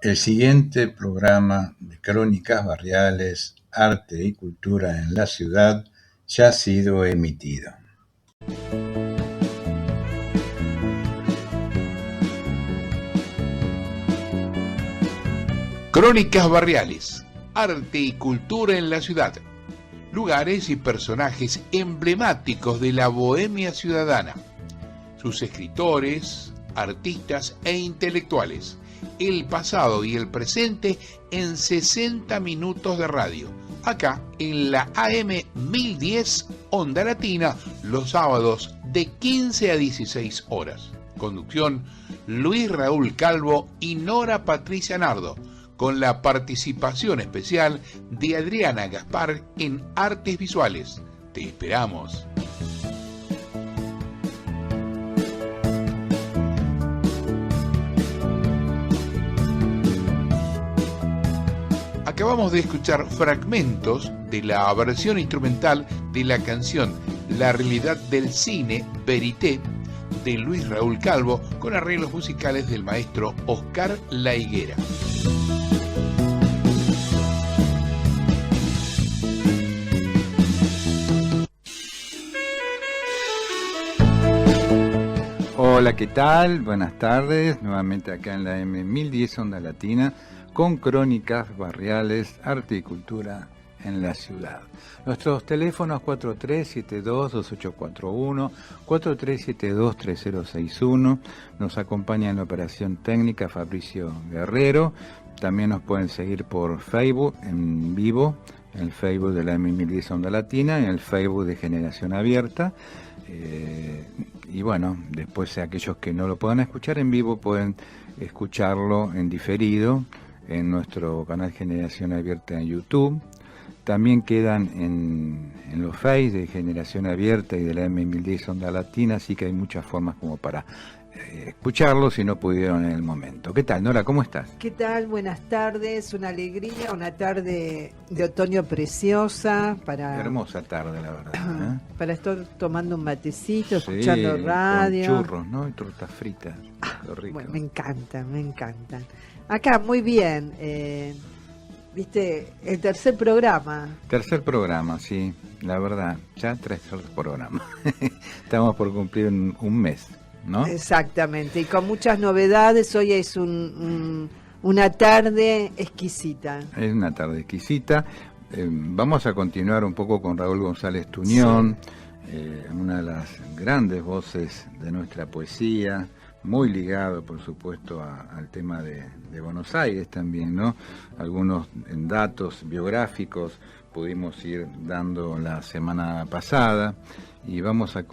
El siguiente programa de Crónicas Barriales, Arte y Cultura en la Ciudad ya ha sido emitido. Crónicas Barriales, Arte y Cultura en la Ciudad. Lugares y personajes emblemáticos de la bohemia ciudadana. Sus escritores, artistas e intelectuales. El pasado y el presente en 60 minutos de radio. Acá en la AM 1010 Onda Latina, los sábados de 15 a 16 horas. Conducción Luis Raúl Calvo y Nora Patricia Nardo, con la participación especial de Adriana Gaspar en Artes Visuales. Te esperamos. Acabamos de escuchar fragmentos de la versión instrumental de la canción La realidad del cine, Verité, de Luis Raúl Calvo, con arreglos musicales del maestro Oscar La Higuera. Hola, ¿qué tal? Buenas tardes, nuevamente acá en la M1010 Onda Latina, con Crónicas Barriales, Arte y Cultura en la Ciudad. Nuestros teléfonos 4372-2841, 4372-3061, nos acompaña en la operación técnica Fabricio Guerrero. También nos pueden seguir por Facebook en vivo, en el Facebook de la M1010 Onda Latina, en el Facebook de Generación Abierta. Y bueno, después aquellos que no lo puedan escuchar en vivo pueden escucharlo en diferido en nuestro canal Generación Abierta en YouTube. También quedan en los Face de Generación Abierta y de la M1010 Onda Latina, así que hay muchas formas como para escucharlo si no pudieron en el momento. ¿Qué tal, Nora? ¿Cómo estás? ¿Qué tal? Buenas tardes, una alegría, una tarde de otoño preciosa para... Hermosa tarde, la verdad. Para estar tomando un matecito, escuchando radio. Con churros, ¿no? Y tortas fritas. Rico. Bueno, me encantan. Acá, muy bien. ¿Viste? El tercer programa. Tercer programa, sí, la verdad, ya tercer programa. Estamos por cumplir un mes, ¿no? Exactamente, y con muchas novedades. Hoy es una tarde exquisita. Es una tarde exquisita. Vamos a continuar un poco con Raúl González Tuñón, una de las grandes voces de nuestra poesía, muy ligado, por supuesto, al tema de Buenos Aires también, ¿no? Algunos datos biográficos pudimos ir dando la semana pasada y vamos a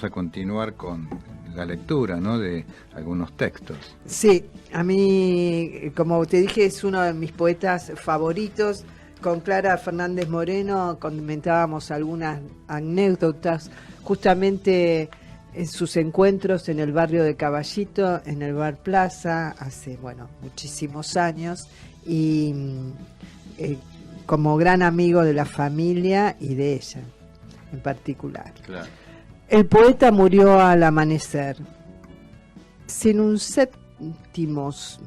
continuar con la lectura, ¿no? De algunos textos. Sí, a mí, como te dije, es uno de mis poetas favoritos. Con Clara Fernández Moreno comentábamos algunas anécdotas, justamente en sus encuentros en el barrio de Caballito, en el Bar Plaza, hace, muchísimos años, y como gran amigo de la familia y de ella en particular. Claro. El poeta murió al amanecer, sin un céntimos,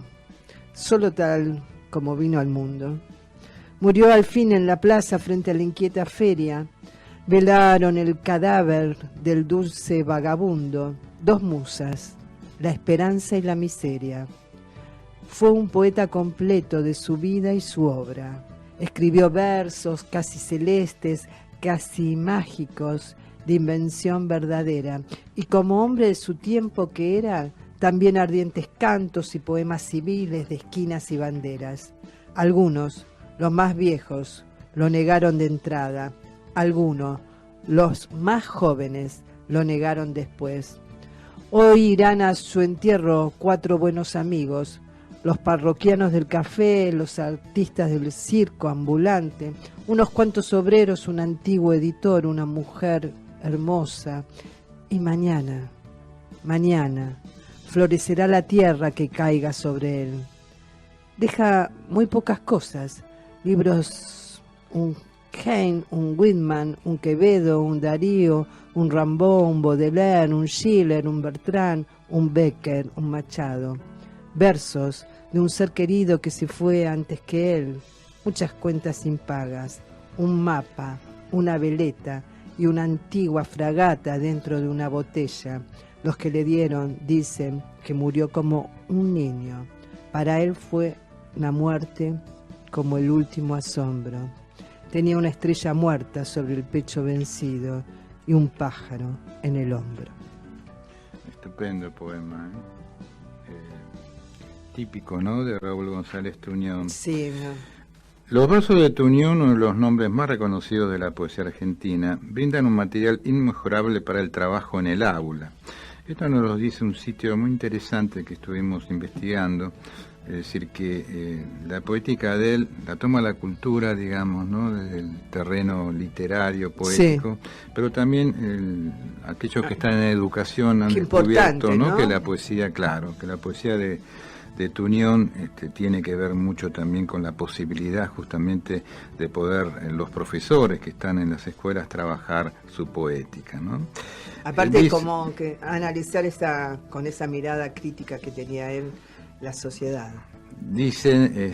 solo tal como vino al mundo. Murió al fin en la plaza frente a la inquieta feria. Velaron el cadáver del dulce vagabundo, dos musas, la esperanza y la miseria. Fue un poeta completo de su vida y su obra. Escribió versos casi celestes, casi mágicos, de invención verdadera. Y como hombre de su tiempo que era, también ardientes cantos y poemas civiles de esquinas y banderas. Algunos, los más viejos, lo negaron de entrada. Algunos, los más jóvenes, lo negaron después. Hoy irán a su entierro 4 buenos amigos, los parroquianos del café, los artistas del circo ambulante, unos cuantos obreros, un antiguo editor, una mujer hermosa. Y mañana, florecerá la tierra que caiga sobre él. Deja muy pocas cosas, libros, un Heine, un Whitman, un Quevedo, un Darío, un Rimbaud, un Baudelaire, un Schiller, un Bertrand, un Becker, un Machado. Versos de un ser querido que se fue antes que él, muchas cuentas impagas, un mapa, una veleta y una antigua fragata dentro de una botella. Los que le dieron dicen que murió como un niño. Para él fue la muerte como el último asombro. Tenía una estrella muerta sobre el pecho vencido y un pájaro en el hombro. Estupendo poema, típico, ¿no?, de Raúl González Tuñón. Sí, no. Los versos de Tuñón, uno de los nombres más reconocidos de la poesía argentina, brindan un material inmejorable para el trabajo en el aula. Esto nos lo dice un sitio muy interesante que estuvimos investigando, es decir, que la poética de él la toma la cultura, digamos, ¿no?, desde el terreno literario, poético, sí, pero también aquellos que están en educación han descubierto, ¿no?, que la poesía, claro, que la poesía de Tuñón tiene que ver mucho también con la posibilidad justamente de poder los profesores que están en las escuelas trabajar su poética, ¿no? Aparte como que analizar con esa mirada crítica que tenía él la sociedad. Dicen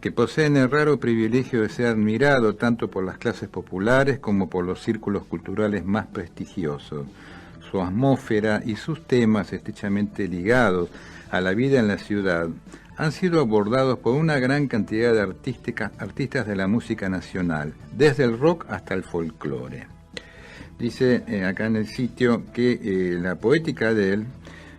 que poseen el raro privilegio de ser admirado tanto por las clases populares como por los círculos culturales más prestigiosos. Su atmósfera y sus temas estrechamente ligados a la vida en la ciudad han sido abordados por una gran cantidad de artistas de la música nacional, desde el rock hasta el folclore. Dice acá en el sitio que la poética de él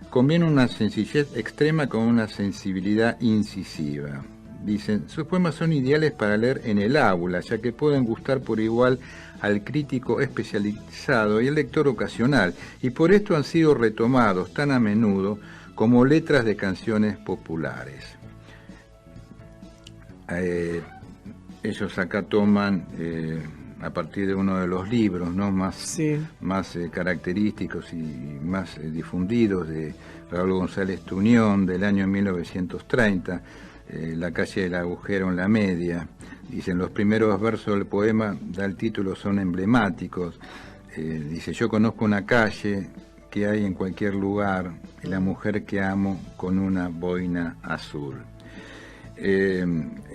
combina una sencillez extrema con una sensibilidad incisiva. Dicen, sus poemas son ideales para leer en el aula, ya que pueden gustar por igual al crítico especializado y al lector ocasional, y por esto han sido retomados tan a menudo como letras de canciones populares. Ellos acá toman, a partir de uno de los libros, ¿no?, más característicos y más difundidos de Raúl González Tuñón, del año 1930, La calle del agujero en la media. Dicen, los primeros versos del poema, da el título, son emblemáticos. Dice, yo conozco una calle que hay en cualquier lugar, y la mujer que amo con una boina azul.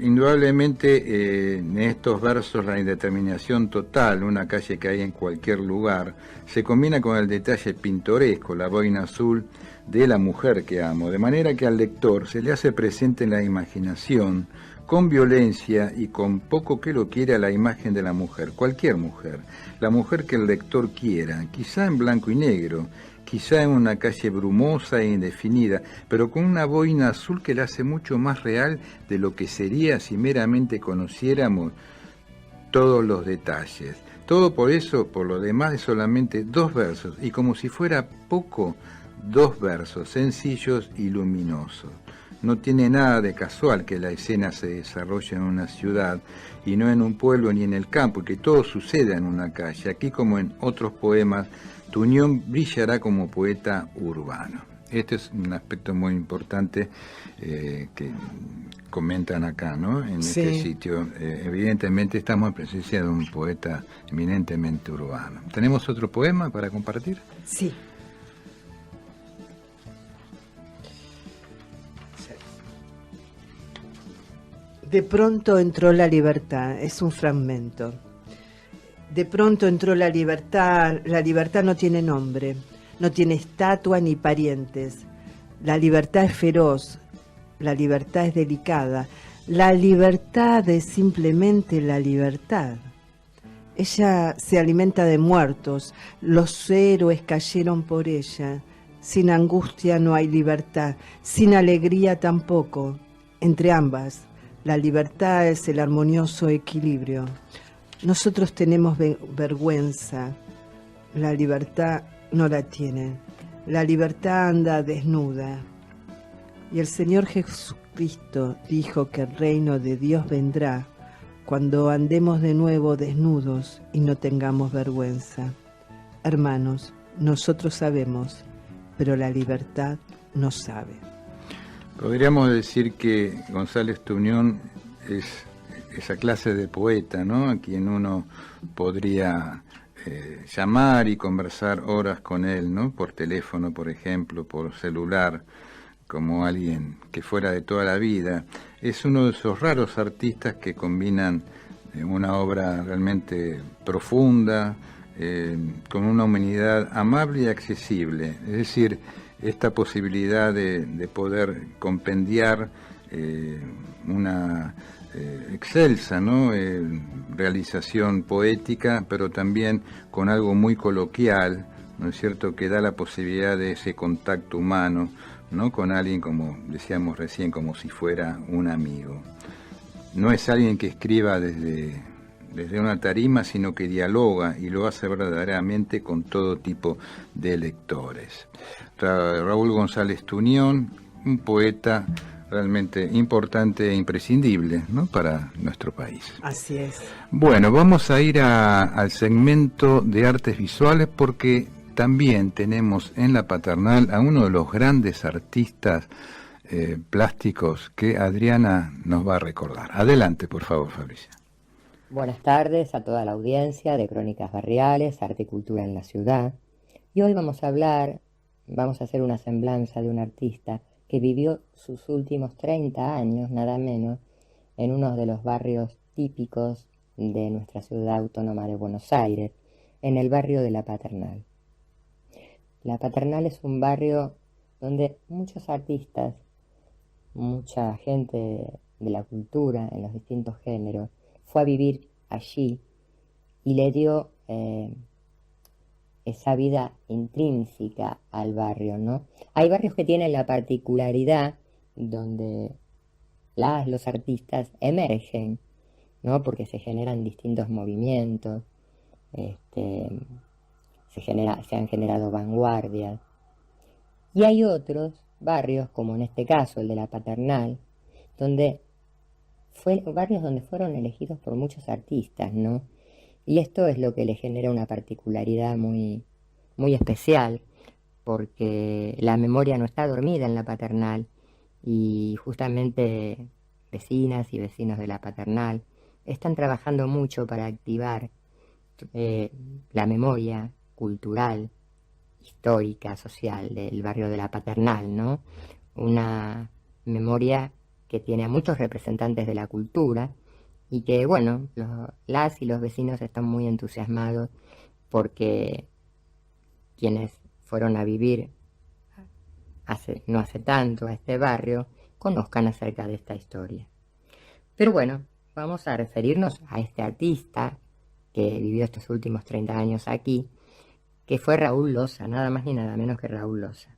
Indudablemente en estos versos la indeterminación total, una calle que hay en cualquier lugar, se combina con el detalle pintoresco, la boina azul de la mujer que amo, de manera que al lector se le hace presente en la imaginación, con violencia y con poco que lo quiera, la imagen de la mujer, cualquier mujer, la mujer que el lector quiera, quizá en blanco y negro, quizá en una calle brumosa e indefinida, pero con una boina azul que la hace mucho más real de lo que sería si meramente conociéramos todos los detalles. Todo por eso, por lo demás, es solamente 2 versos, y como si fuera poco, 2 versos sencillos y luminosos. No tiene nada de casual que la escena se desarrolle en una ciudad y no en un pueblo ni en el campo, y que todo suceda en una calle. Aquí, como en otros poemas, Tuñón brillará como poeta urbano. Este es un aspecto muy importante que comentan acá, ¿no?, en este sitio. Evidentemente estamos en presencia de un poeta eminentemente urbano. ¿Tenemos otro poema para compartir? Sí. De pronto entró la libertad, es un fragmento. De pronto entró la libertad no tiene nombre, no tiene estatua ni parientes. La libertad es feroz, la libertad es delicada, la libertad es simplemente la libertad. Ella se alimenta de muertos, los héroes cayeron por ella. Sin angustia no hay libertad, sin alegría tampoco. Entre ambas, la libertad es el armonioso equilibrio. Nosotros tenemos vergüenza, la libertad no la tiene. La libertad anda desnuda. Y el Señor Jesucristo dijo que el reino de Dios vendrá cuando andemos de nuevo desnudos y no tengamos vergüenza. Hermanos, nosotros sabemos, pero la libertad no sabe. Podríamos decir que González Tuñón es esa clase de poeta, ¿no?, a quien uno podría llamar y conversar horas con él, ¿no?, por teléfono, por ejemplo, por celular, como alguien que fuera de toda la vida. Es uno de esos raros artistas que combinan una obra realmente profunda, con una humanidad amable y accesible. Es decir, esta posibilidad de poder compendiar una excelsa, ¿no? Realización poética, pero también con algo muy coloquial, ¿no es cierto?, que da la posibilidad de ese contacto humano, ¿no?, con alguien, como decíamos recién, como si fuera un amigo. No es alguien que escriba desde una tarima, sino que dialoga y lo hace verdaderamente con todo tipo de lectores. Raúl González Tuñón, un poeta realmente importante e imprescindible, ¿no?, para nuestro país. Así es. Bueno, vamos a ir al segmento de artes visuales, porque también tenemos en la Paternal a uno de los grandes artistas plásticos que Adriana nos va a recordar. Adelante, por favor, Fabricia. Buenas tardes a toda la audiencia de Crónicas Barriales, Arte y Cultura en la Ciudad. Y hoy vamos a hacer una semblanza de un artista que vivió sus últimos 30 años, nada menos, en uno de los barrios típicos de nuestra ciudad autónoma de Buenos Aires, en el barrio de La Paternal. La Paternal es un barrio donde muchos artistas, mucha gente de la cultura en los distintos géneros, fue a vivir allí y le dio esa vida intrínseca al barrio, ¿no? Hay barrios que tienen la particularidad donde los artistas emergen, ¿no?, porque se generan distintos movimientos, se han generado vanguardias. Y hay otros barrios, como en este caso el de La Paternal, barrios donde fueron elegidos por muchos artistas, ¿no? Y esto es lo que le genera una particularidad muy, muy especial, porque la memoria no está dormida en La Paternal, y justamente vecinas y vecinos de La Paternal están trabajando mucho para activar la memoria cultural, histórica, social del barrio de La Paternal, ¿no? Una memoria que tiene a muchos representantes de la cultura y que, bueno, las y los vecinos están muy entusiasmados porque quienes fueron a vivir no hace tanto a este barrio conozcan acerca de esta historia. Pero bueno, vamos a referirnos a este artista que vivió estos últimos 30 años aquí, que fue Raúl Loza, nada más ni nada menos que Raúl Loza,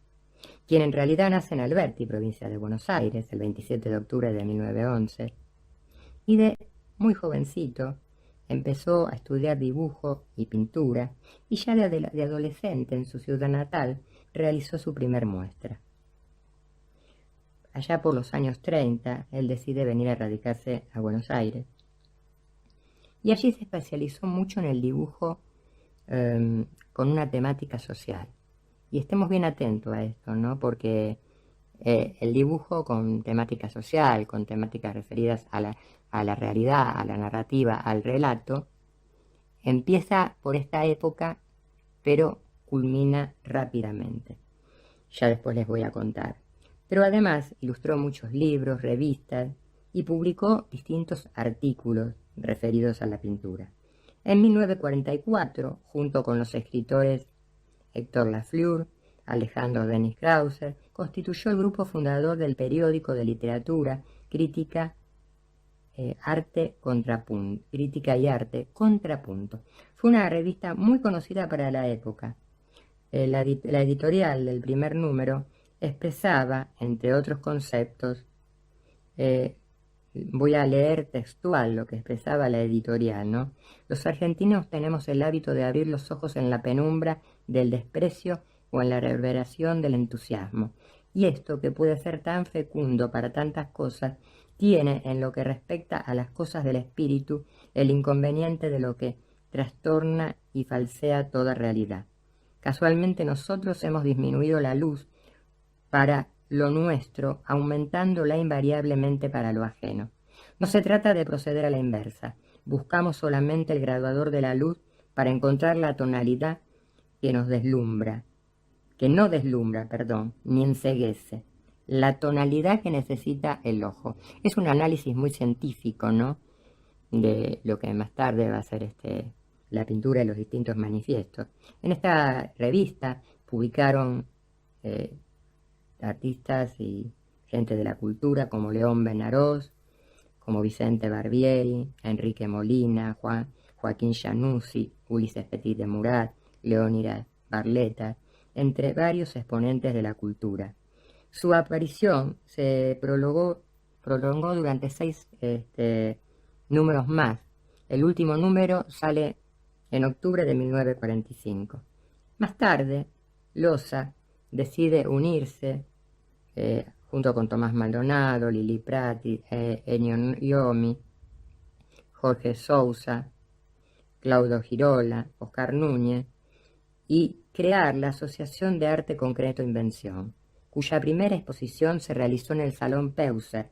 quien en realidad nace en Alberti, provincia de Buenos Aires, el 27 de octubre de 1911, y de muy jovencito empezó a estudiar dibujo y pintura, y ya de adolescente en su ciudad natal realizó su primer muestra. Allá por los años 30, él decide venir a radicarse a Buenos Aires, y allí se especializó mucho en el dibujo con una temática social. Y estemos bien atentos a esto, ¿no? Porque el dibujo con temática social, con temáticas referidas a la realidad, a la narrativa, al relato, empieza por esta época, pero culmina rápidamente. Ya después les voy a contar. Pero además ilustró muchos libros, revistas y publicó distintos artículos referidos a la pintura. En 1944, junto con los escritores Héctor Lafleur, Alejandro Denis Krauser, constituyó el grupo fundador del periódico de literatura, Crítica y Arte Contrapunto. Fue una revista muy conocida para la época. La editorial del primer número expresaba, entre otros conceptos, voy a leer textual lo que expresaba la editorial, ¿no? Los argentinos tenemos el hábito de abrir los ojos en la penumbra del desprecio o en la reverberación del entusiasmo. Y esto, que puede ser tan fecundo para tantas cosas, tiene, en lo que respecta a las cosas del espíritu, el inconveniente de lo que trastorna y falsea toda realidad. Casualmente nosotros hemos disminuido la luz para lo nuestro, aumentándola invariablemente para lo ajeno. No se trata de proceder a la inversa. Buscamos solamente el graduador de la luz para encontrar la tonalidad que no deslumbra, ni enceguece. la tonalidad que necesita el ojo. Es un análisis muy científico, ¿no?, de lo que más tarde va a ser la pintura y los distintos manifiestos. En esta revista publicaron artistas y gente de la cultura como León Benarós, como Vicente Barbieri, Enrique Molina, Joaquín Januzzi, Ulises Petit de Murat, Leónidas Barletta, entre varios exponentes de la cultura. Su aparición se prolongó durante 6 números más. El último número sale en octubre de 1945. Más tarde, Loza decide unirse junto con Tomás Maldonado, Lili Prati, Ennio Iomi, Jorge Sousa, Claudio Girola, Oscar Núñez, y crear la Asociación de Arte Concreto Invención, cuya primera exposición se realizó en el Salón Peuser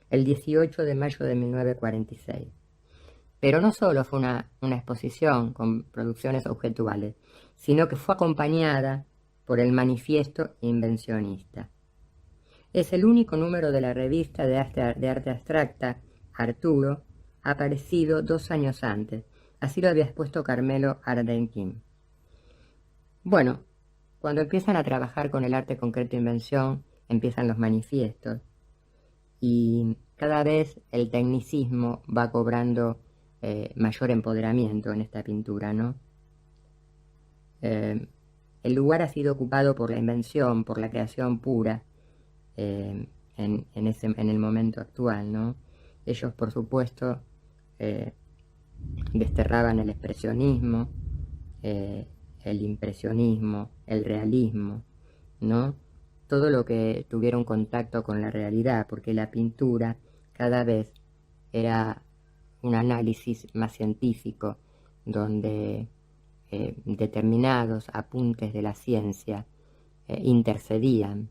el 18 de mayo de 1946. Pero no solo fue una exposición con producciones objetuales, sino que fue acompañada por el Manifiesto Invencionista. Es el único número de la revista de arte abstracta, Arturo, aparecido 2 años antes. Así lo había expuesto Carmelo Ardenquín. Bueno, cuando empiezan a trabajar con el arte concreto invención, empiezan los manifiestos. Y cada vez el tecnicismo va cobrando mayor empoderamiento en esta pintura, ¿no? El lugar ha sido ocupado por la invención, por la creación pura, en el momento actual, ¿no? Ellos, por supuesto, desterraban el expresionismo, el impresionismo, el realismo, ¿no? Todo lo que tuviera un contacto con la realidad, porque la pintura cada vez era un análisis más científico, donde determinados apuntes de la ciencia intercedían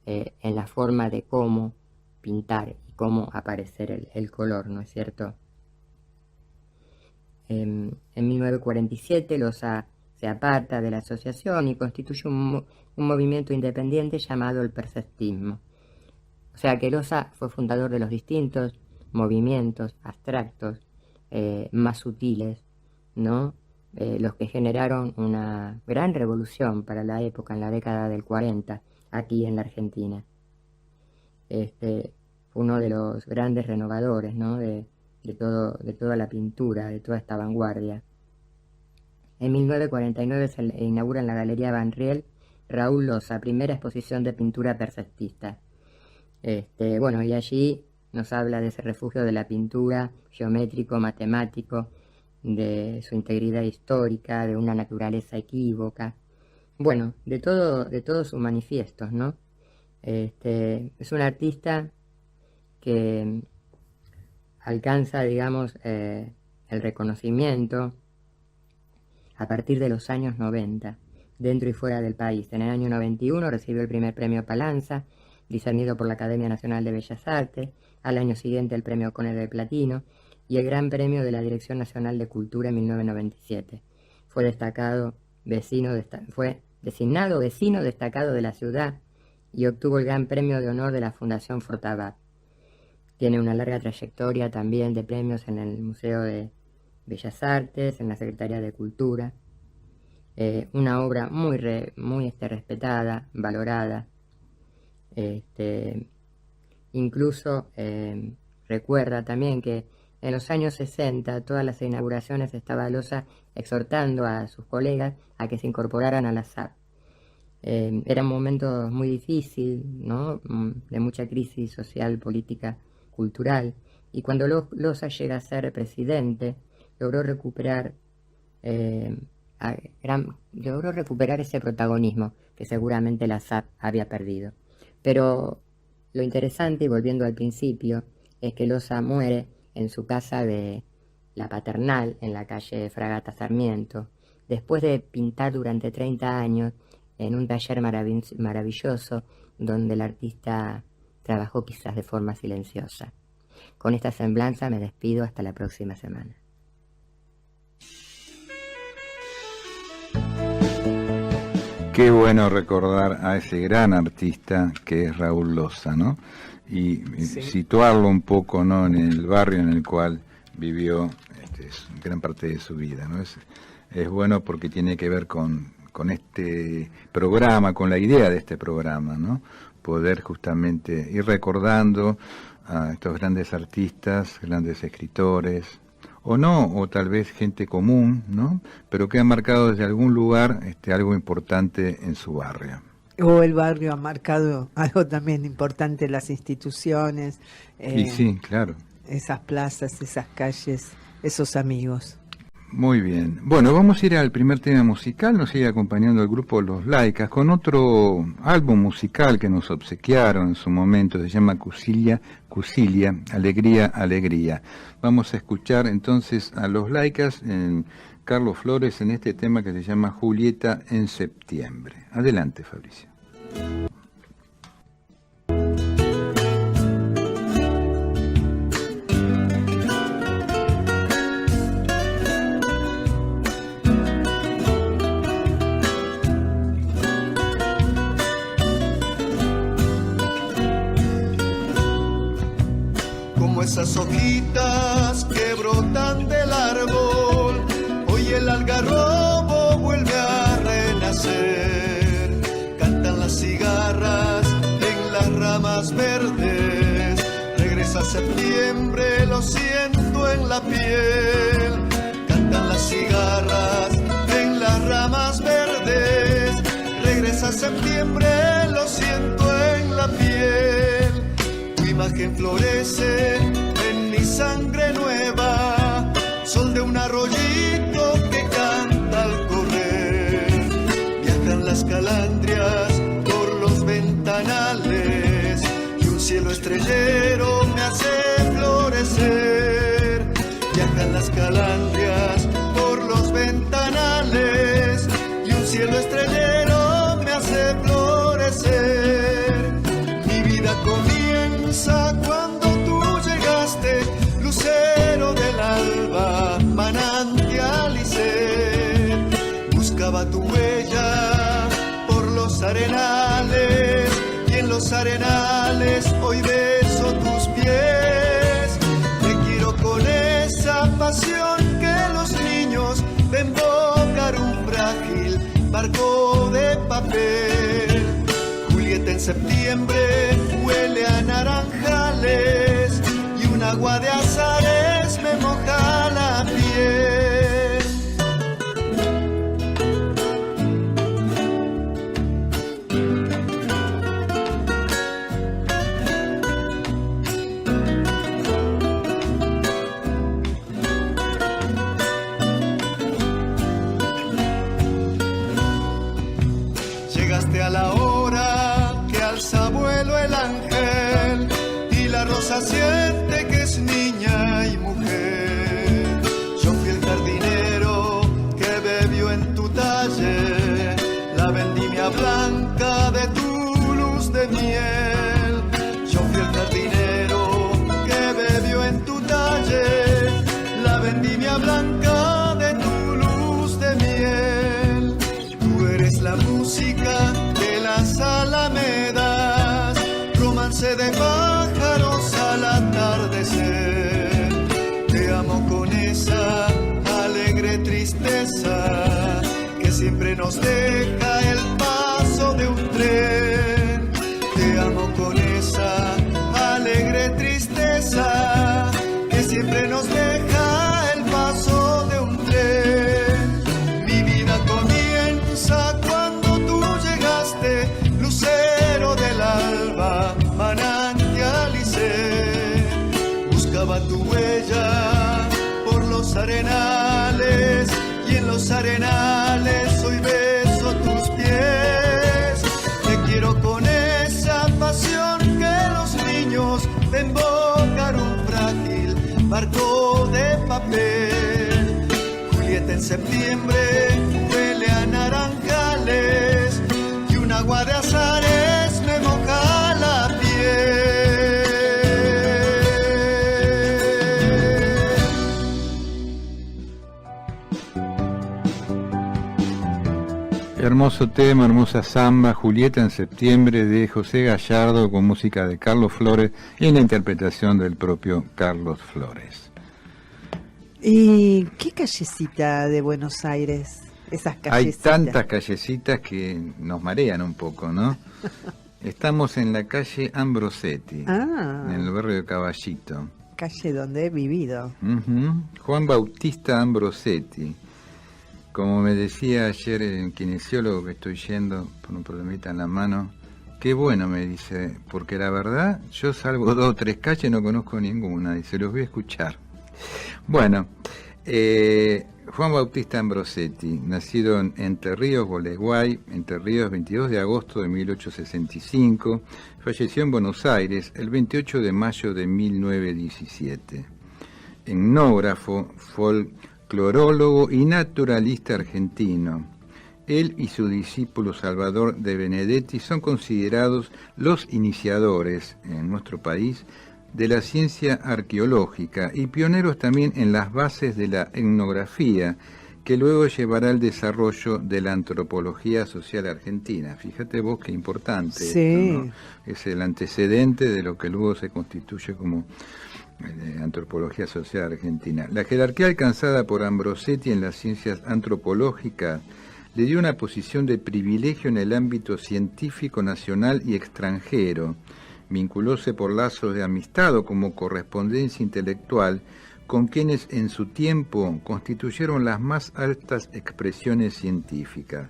en la forma de cómo pintar y cómo aparecer el color, ¿no es cierto? En 1947 Loza se aparta de la asociación y constituye un movimiento independiente llamado el perceptismo. O sea que Loza fue fundador de los distintos movimientos abstractos más sutiles, ¿no? Los que generaron una gran revolución para la época, en la década del 40, aquí en la Argentina. Fue uno de los grandes renovadores, ¿no?, de toda la pintura, de toda esta vanguardia. En 1949 se inaugura en la Galería Van Riel Raúl Loza, primera exposición de pintura perceptista. Bueno, y allí nos habla de ese refugio de la pintura, geométrico, matemático, de su integridad histórica, de una naturaleza equívoca, bueno, de todos sus manifiestos, ¿no? Es un artista que alcanza, digamos, el reconocimiento a partir de los años 90, dentro y fuera del país. En el año 91 recibió el primer premio Palanza, discernido por la Academia Nacional de Bellas Artes, al año siguiente el premio Cone de Platino y el Gran Premio de la Dirección Nacional de Cultura en 1997. Fue designado vecino destacado de la ciudad y obtuvo el Gran Premio de Honor de la Fundación Fortabat. Tiene una larga trayectoria también de premios en el Museo de Bellas Artes, en la Secretaría de Cultura. Una obra muy respetada, valorada. Incluso recuerda también que en los años 60, todas las inauguraciones, estaba Loza exhortando a sus colegas a que se incorporaran a la SAP. Era un momento muy difícil, ¿no?, de mucha crisis social, política, cultural, y cuando Loza llega a ser presidente, logró recuperar ese protagonismo que seguramente la SAP había perdido. Pero lo interesante, y volviendo al principio, es que Loza muere en su casa de La Paternal, en la calle Fragata Sarmiento, después de pintar durante 30 años en un taller maravilloso donde el artista trabajó quizás de forma silenciosa. Con esta semblanza me despido hasta la próxima semana. Qué bueno recordar a ese gran artista que es Raúl Loza, ¿no? Y Sí. situarlo un poco, ¿no?, en el barrio en el cual vivió gran parte de su vida, ¿no? Es bueno porque tiene que ver con este programa, con la idea de este programa, ¿no? Poder justamente ir recordando a estos grandes artistas, grandes escritores, o no, o tal vez gente común, ¿no? Pero que han marcado desde algún lugar algo importante en su barrio. O el barrio ha marcado algo también importante, las instituciones, Y sí, claro. esas plazas, esas calles, esos amigos. Muy bien. Bueno, vamos a ir al primer tema musical. Nos sigue acompañando el grupo Los Laicas con otro álbum musical que nos obsequiaron en su momento. Se llama Cusilia, Alegría, Alegría. Vamos a escuchar entonces a Los Laicas, en Carlos Flores, en este tema que se llama Julieta en septiembre. Adelante, Fabricio. Esas hojitas que brotan del árbol, hoy el algarrobo vuelve a renacer. Cantan las cigarras en las ramas verdes, regresa septiembre, lo siento en la piel. Cantan las cigarras en las ramas verdes, regresa septiembre, lo siento en la piel. Tu imagen florece en mi sangre nueva, sol de un arroyito que canta al correr. Viajan las calandrias por los ventanales y un cielo estrellero me hace florecer. Viajan las calandrias por los ventanales y un cielo estrellero me hace florecer. Mi vida comienza cuando tú llegaste, lucero del alba, manantial y sed. Buscaba tu huella por los arenales y en los arenales hoy beso tus pies. Te quiero con esa pasión que los niños ven bocar un frágil barco de papel. Julieta en septiembre huele a naranjales y un agua de azares me moja la piel. Llegaste a la hora que alza vuelo el ángel y la rosa siente que es niña y mujer. Yo fui el jardinero que bebió en tu talle la vendimia blanca de tu luz de miel. Yo fui el jardinero que bebió en tu talle la vendimia blanca de tu luz de miel. Tú eres la música de las alamedas, romance de pájaros al atardecer. Te amo con esa alegre tristeza que siempre nos deja el paso de un tren. Te amo con esa alegre tristeza que siempre nos deja el paso de un tren. Mi vida comienza cuando tú llegaste, lucero del alba, manantial y sed. Buscaba tu huella por los arenales y en los arenales hoy beso tus pies. Te quiero con esa pasión que los niños ven bocar un frágil barco de papel. Julieta en septiembre huele a naranjales y un agua de azares me moja la piel. Hermoso tema, hermosa samba, Julieta en septiembre, de José Gallardo, con música de Carlos Flores y en la interpretación del propio Carlos Flores. ¿Y qué callecita de Buenos Aires? Esas Hay callecitas. tantas callecitas que nos marean un poco, ¿no? Estamos en la calle Ambrosetti, en el barrio de Caballito. Calle donde he vivido. Juan Bautista Ambrosetti. Como me decía ayer el kinesiólogo que estoy yendo por un problemita en la mano, qué bueno, me dice, porque la verdad, yo salgo 2 o 3 calles, no conozco ninguna, y se los voy a escuchar. Bueno, Juan Bautista Ambrosetti, nacido en Entre Ríos, Gualeguay, Entre Ríos, 22 de agosto de 1865, falleció en Buenos Aires el 28 de mayo de 1917. Etnógrafo, folclorólogo y naturalista argentino. Él y su discípulo Salvador de Benedetti son considerados los iniciadores en nuestro país de la ciencia arqueológica y pioneros también en las bases de la etnografía, que luego llevará al desarrollo de la antropología social argentina. Fíjate vos qué importante Sí. esto, ¿no? Es el antecedente de lo que luego se constituye como antropología social argentina. La jerarquía alcanzada por Ambrosetti en las ciencias antropológicas le dio una posición de privilegio en el ámbito científico nacional y extranjero. Vinculóse por lazos de amistad o como correspondencia intelectual con quienes en su tiempo constituyeron las más altas expresiones científicas.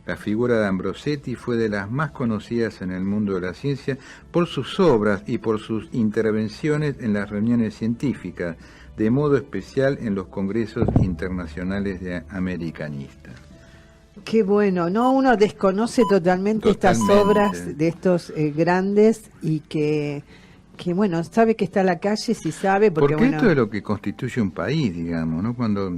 La figura de Ambrosetti fue de las más conocidas en el mundo de la ciencia por sus obras y por sus intervenciones en las reuniones científicas, de modo especial en los congresos internacionales de americanistas. Qué bueno, ¿no? Uno desconoce totalmente estas obras de estos grandes y que bueno, sabe que está en la calle, sí sabe, porque bueno, esto es lo que constituye un país, digamos, ¿no? Cuando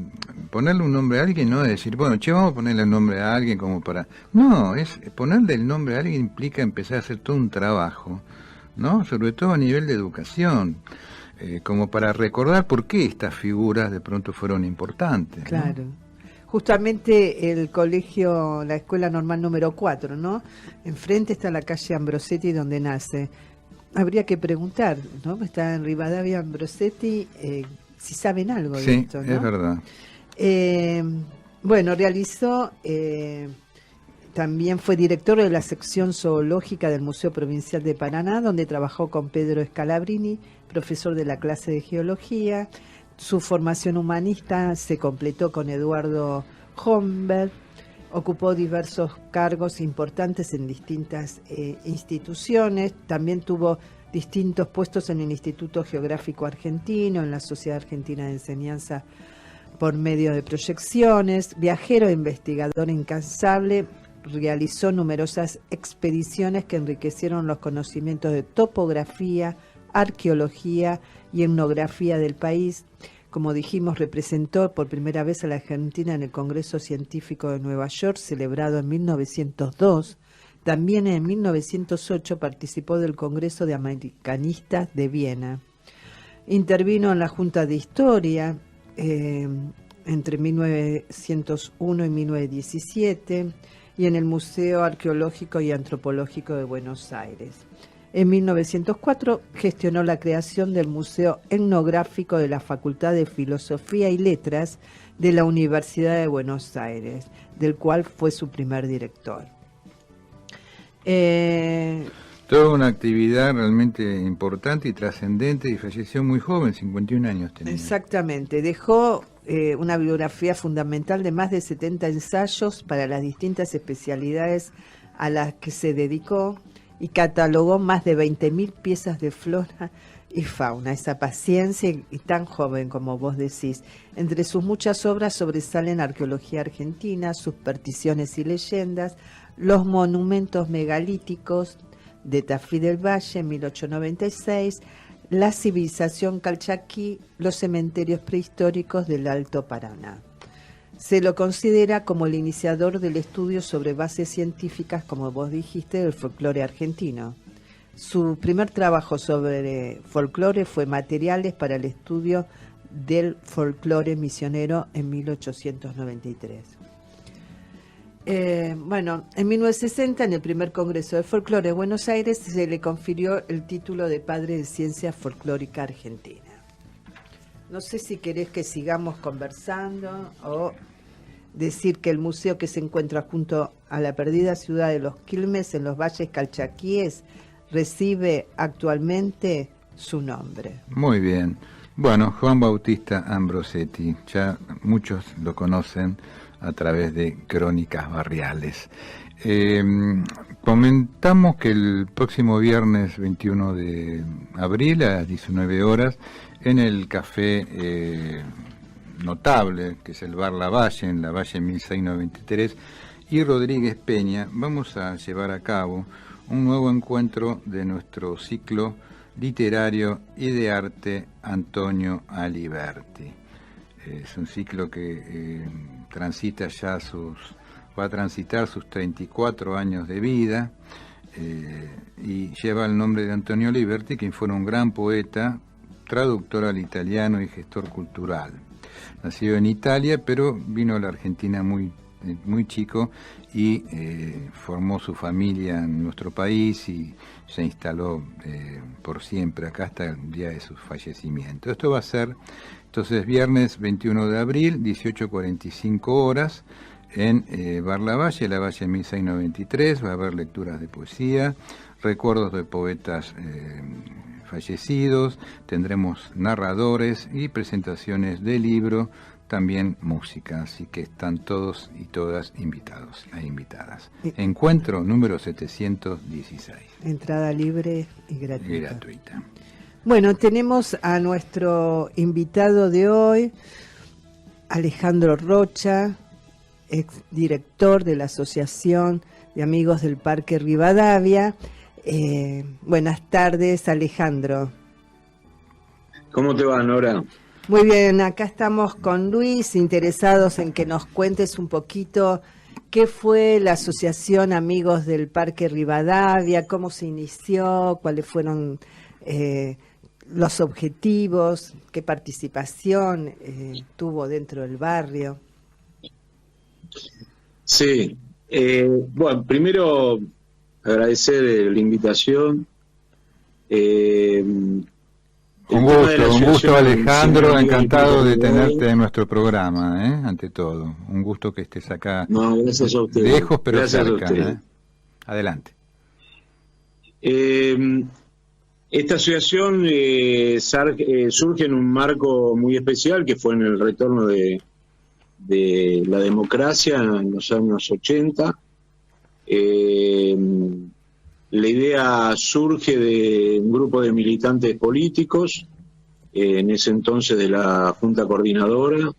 ponerle un nombre a alguien no es decir, bueno, che, vamos a ponerle el nombre a alguien como para... No, es ponerle el nombre a alguien implica empezar a hacer todo un trabajo, ¿no? Sobre todo a nivel de educación, como para recordar por qué estas figuras de pronto fueron importantes, ¿no? Claro. Justamente el colegio, la escuela normal número 4, ¿no? Enfrente está la calle Ambrosetti donde nace. Habría que preguntar, ¿no? Está en Rivadavia Ambrosetti, si saben algo de esto, ¿no? Sí, es verdad. Bueno, realizó, también fue director de la sección zoológica del Museo Provincial de Paraná, donde trabajó con Pedro Scalabrini, profesor de la clase de geología. Su formación humanista se completó con Eduardo Homberg. Ocupó diversos cargos importantes en distintas instituciones. También tuvo distintos puestos en el Instituto Geográfico Argentino, en la Sociedad Argentina de Enseñanza por medio de proyecciones. Viajero e investigador incansable, realizó numerosas expediciones que enriquecieron los conocimientos de topografía, arqueología y etnografía del país. Como dijimos, representó por primera vez a la Argentina en el Congreso Científico de Nueva York, celebrado en 1902. También en 1908 participó del Congreso de Americanistas de Viena. Intervino en la Junta de Historia entre 1901 y 1917 y en el Museo Arqueológico y Antropológico de Buenos Aires. En 1904 gestionó la creación del Museo Etnográfico de la Facultad de Filosofía y Letras de la Universidad de Buenos Aires, del cual fue su primer director. Toda una actividad realmente importante y trascendente, y falleció muy joven, 51 años tenía. Exactamente, dejó una bibliografía fundamental de más de 70 ensayos para las distintas especialidades a las que se dedicó, y catalogó más de 20.000 piezas de flora y fauna. Esa paciencia y tan joven como vos decís. Entre sus muchas obras sobresalen Arqueología Argentina, Supersticiones y Leyendas, Los Monumentos Megalíticos de Tafí del Valle, 1896, La Civilización Calchaquí, Los Cementerios Prehistóricos del Alto Paraná. Se lo considera como el iniciador del estudio sobre bases científicas, como vos dijiste, del folclore argentino. Su primer trabajo sobre folclore fue Materiales para el estudio del folclore misionero en 1893. Bueno, en 1960, en el primer Congreso de Folclore de Buenos Aires, se le confirió el título de Padre de Ciencia Folclórica Argentina. No sé si querés que sigamos conversando o decir que el museo, que se encuentra junto a la perdida ciudad de Los Quilmes, en los valles calchaquíes, recibe actualmente su nombre. Muy bien. Bueno, Juan Bautista Ambrosetti, ya muchos lo conocen a través de Crónicas Barriales. Comentamos que el próximo viernes 21 de abril a las 19 horas en el café notable, que es el Bar Lavalle, en Lavalle 1693, y Rodríguez Peña, vamos a llevar a cabo un nuevo encuentro de nuestro ciclo literario y de arte Antonio Aliberti. Es un ciclo que va a transitar sus 34 años de vida y lleva el nombre de Antonio Aliberti, quien fue un gran poeta, traductor al italiano y gestor cultural. Nacido en Italia, pero vino a la Argentina muy chico y formó su familia en nuestro país y se instaló por siempre acá hasta el día de su fallecimiento. Esto va a ser entonces viernes 21 de abril, 18:45 horas, en Bar Lavalle, Lavalle 1693. Va a haber lecturas de poesía, recuerdos de poetas fallecidos, tendremos narradores y presentaciones de libro, también música, así que están todos y todas invitados e invitadas. Encuentro número 716. Entrada libre y gratuita. Gratuita. Bueno, tenemos a nuestro invitado de hoy, Alejandro Rocha, exdirector de la Asociación de Amigos del Parque Rivadavia. Buenas tardes, Alejandro. ¿Cómo te va, Nora? Muy bien, acá estamos con Luis, interesados en que nos cuentes un poquito qué fue la Asociación Amigos del Parque Rivadavia, cómo se inició, cuáles fueron los objetivos, qué participación tuvo dentro del barrio. Sí, bueno, primero agradecer la invitación. Un gusto Alejandro, encantado de tenerte en nuestro programa, ante todo. Un gusto que estés acá. No, gracias a ustedes. Lejos pero gracias cerca. Adelante. Esta asociación surge en un marco muy especial, que fue en el retorno de la democracia en los años 80. La idea surge de un grupo de militantes políticos, en ese entonces de la Junta Coordinadora,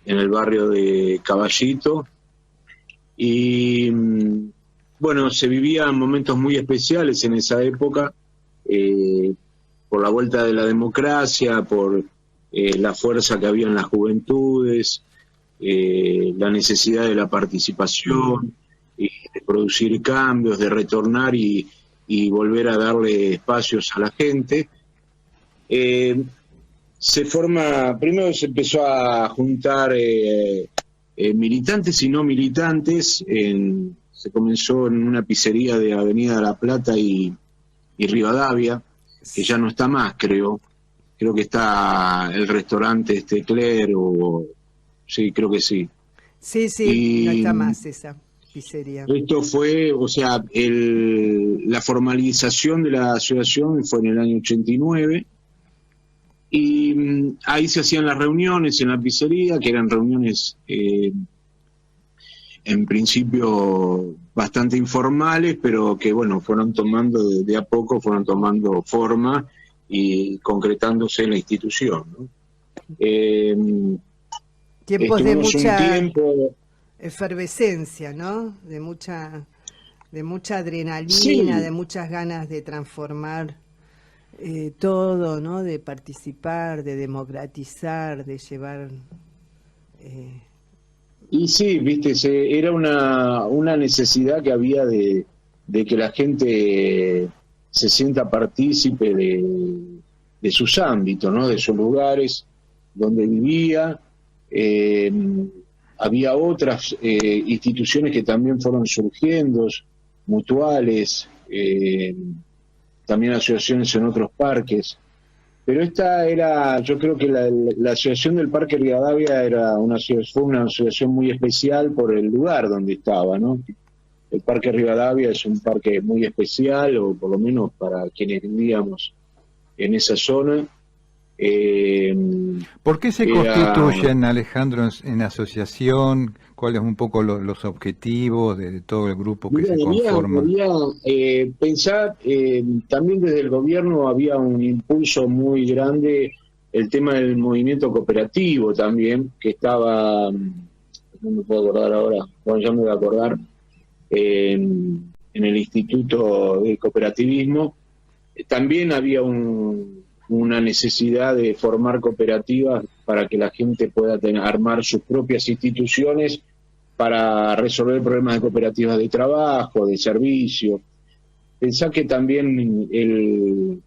en el barrio de Caballito. Y bueno, se vivían momentos muy especiales en esa época, por la vuelta de la democracia, por la fuerza que había en las juventudes, la necesidad de la participación, de producir cambios, de retornar y volver a darle espacios a la gente. Primero se empezó a juntar militantes y no militantes. Se comenzó en una pizzería de Avenida La Plata y Rivadavia, que ya no está más, creo que está el restaurante Claire, sí, creo que sí. Sí, no está más esa pizzería. Esto fue, la formalización de la asociación fue en el año 89, y ahí se hacían las reuniones en la pizzería, que eran reuniones en principio bastante informales, pero que bueno, fueron tomando de a poco, fueron tomando forma y concretándose en la institución, ¿no? Tiempos de mucha efervescencia, ¿no? De mucha adrenalina, sí, de muchas ganas de transformar todo, ¿no? De participar, de democratizar, de llevar... Y sí, viste, era una necesidad que había de que la gente se sienta partícipe de sus ámbitos, ¿no? De sus lugares donde vivía. había otras instituciones que también fueron surgiendo, mutuales, también asociaciones en otros parques. Pero esta era, yo creo que la asociación del Parque Rivadavia fue una asociación muy especial por el lugar donde estaba, ¿no? El Parque Rivadavia es un parque muy especial, o por lo menos para quienes vivíamos en esa zona. ¿Por qué se constituyen, Alejandro, en asociación? ¿Cuáles un poco los objetivos de todo el grupo que se conforma? Pensar, también desde el gobierno había un impulso muy grande, el tema del movimiento cooperativo también, que estaba, no me puedo acordar ahora, bueno, ya me voy a acordar, en el Instituto de Cooperativismo. También había una necesidad de formar cooperativas para que la gente pueda armar sus propias instituciones para resolver problemas de cooperativas de trabajo, de servicio. Pensá que también el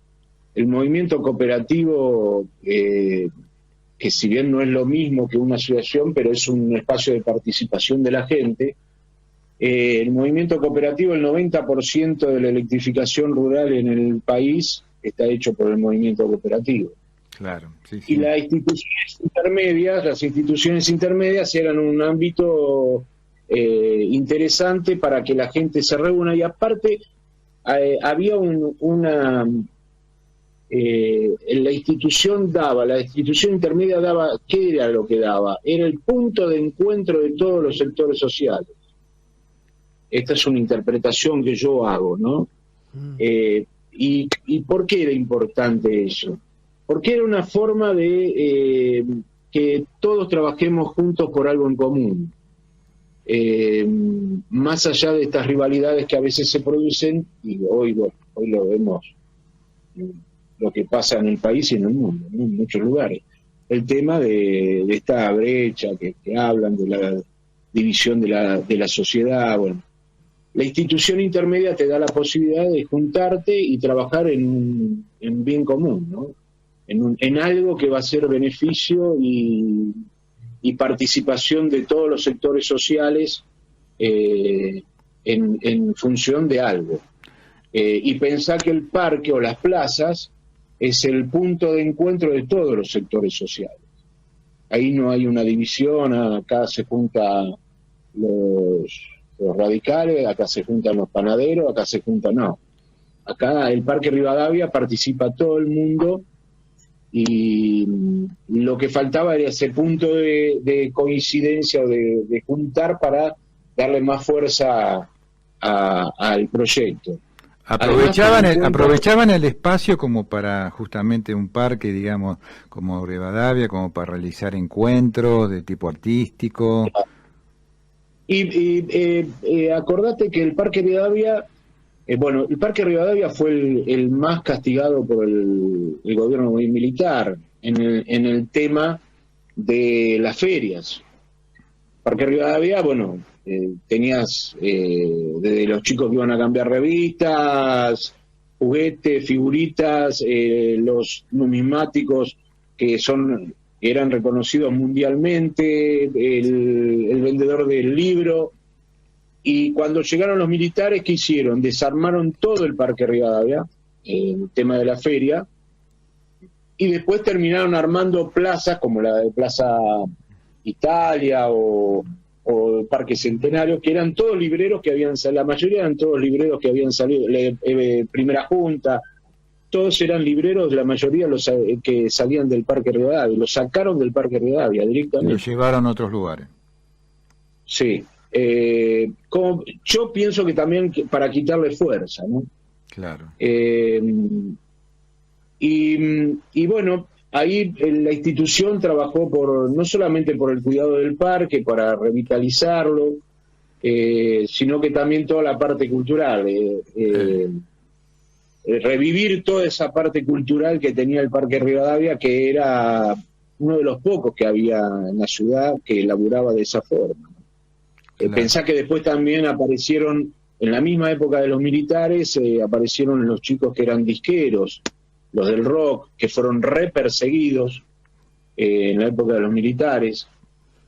movimiento cooperativo, que si bien no es lo mismo que una asociación, pero es un espacio de participación de la gente, el movimiento cooperativo, el 90% de la electrificación rural en el país está hecho por el movimiento cooperativo. Claro, sí, sí. Y las instituciones intermedias eran un ámbito interesante para que la gente se reúna, y aparte había la institución intermedia daba, ¿qué era lo que daba? Era el punto de encuentro de todos los sectores sociales. Esta es una interpretación que yo hago, ¿no? ¿Y por qué era importante eso? Porque era una forma de que todos trabajemos juntos por algo en común. Más allá de estas rivalidades que a veces se producen, y hoy lo vemos, lo que pasa en el país y en el mundo, ¿no? En muchos lugares. El tema de esta brecha que hablan de la división de la sociedad, bueno. La institución intermedia te da la posibilidad de juntarte y trabajar en bien común, ¿no? En algo que va a ser beneficio y participación de todos los sectores sociales en función de algo. Y pensar que el parque o las plazas es el punto de encuentro de todos los sectores sociales. Ahí no hay una división, acá se juntan los radicales, acá se juntan los panaderos, acá se juntan, no. Acá el Parque Rivadavia participa todo el mundo, y lo que faltaba era ese punto de coincidencia o de juntar para darle más fuerza al proyecto. Aprovechaban el espacio como para justamente un parque, digamos, como Rivadavia, como para realizar encuentros de tipo artístico. Y acordate que el Parque Rivadavia, el Parque Rivadavia fue el más castigado por el gobierno militar en el tema de las ferias. Parque Rivadavia, tenías desde los chicos que iban a cambiar revistas, juguetes, figuritas, los numismáticos que eran reconocidos mundialmente, el vendedor del libro. Y cuando llegaron los militares, ¿qué hicieron? Desarmaron todo el Parque Rivadavia, el tema de la feria, y después terminaron armando plazas como la de Plaza Italia o el Parque Centenario, que eran todos libreros que habían salido, la mayoría eran todos libreros que habían salido, Primera Junta, todos eran libreros, la mayoría los que salían del Parque Rivadavia, los sacaron del Parque Rivadavia directamente. Los llevaron a otros lugares. Sí. Yo pienso que también para quitarle fuerza, ¿no? Claro. Y bueno, ahí la institución trabajó no solamente por el cuidado del parque, para revitalizarlo, sino que también toda la parte cultural, revivir toda esa parte cultural que tenía el Parque Rivadavia, que era uno de los pocos que había en la ciudad que elaboraba de esa forma. Claro. Pensá que después también aparecieron, en la misma época de los militares, aparecieron los chicos que eran disqueros, los del rock, que fueron re perseguidos en la época de los militares.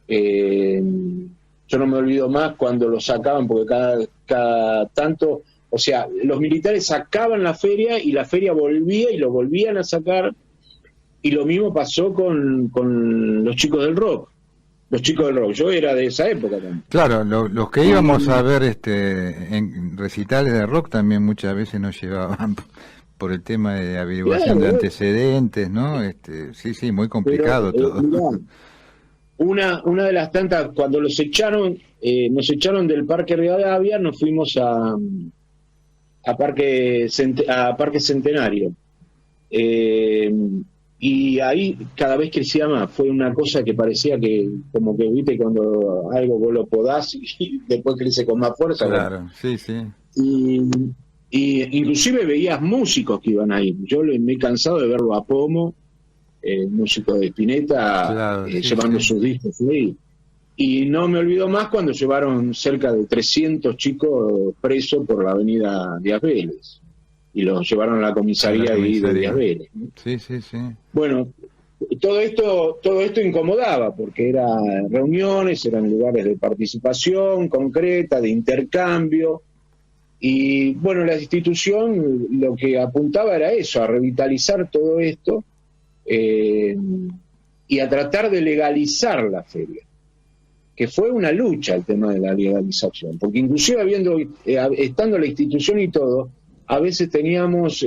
Yo no me olvido más cuando lo sacaban, porque cada tanto, o sea, los militares sacaban la feria y la feria volvía y lo volvían a sacar, y lo mismo pasó con los chicos del rock. Los chicos del rock, yo era de esa época también. Claro, los que íbamos a ver en recitales de rock también muchas veces nos llevaban por el tema de averiguación de antecedentes, ¿no? Sí, muy complicado. Pero, todo. Mirá, una de las tantas, cuando nos echaron del Parque Rivadavia, nos fuimos a Parque Centenario. Y ahí cada vez crecía más. Fue una cosa que parecía que, como que viste cuando algo vos lo podás y después crece con más fuerza. Claro, sí. Y inclusive veías músicos que iban ahí. Yo me he cansado de verlo a Pomo, músicos de Spinetta, claro, llevando sus discos ahí. Y no me olvido más cuando llevaron cerca de 300 chicos presos por la avenida Díaz Vélez. Y los llevaron a la comisaría de Díaz Vélez, ¿no? Sí. Bueno, todo esto incomodaba, porque eran reuniones, eran lugares de participación concreta, de intercambio, y bueno, la institución lo que apuntaba era eso, a revitalizar todo esto y a tratar de legalizar la feria, que fue una lucha el tema de la legalización, porque inclusive estando la institución y todo, a veces teníamos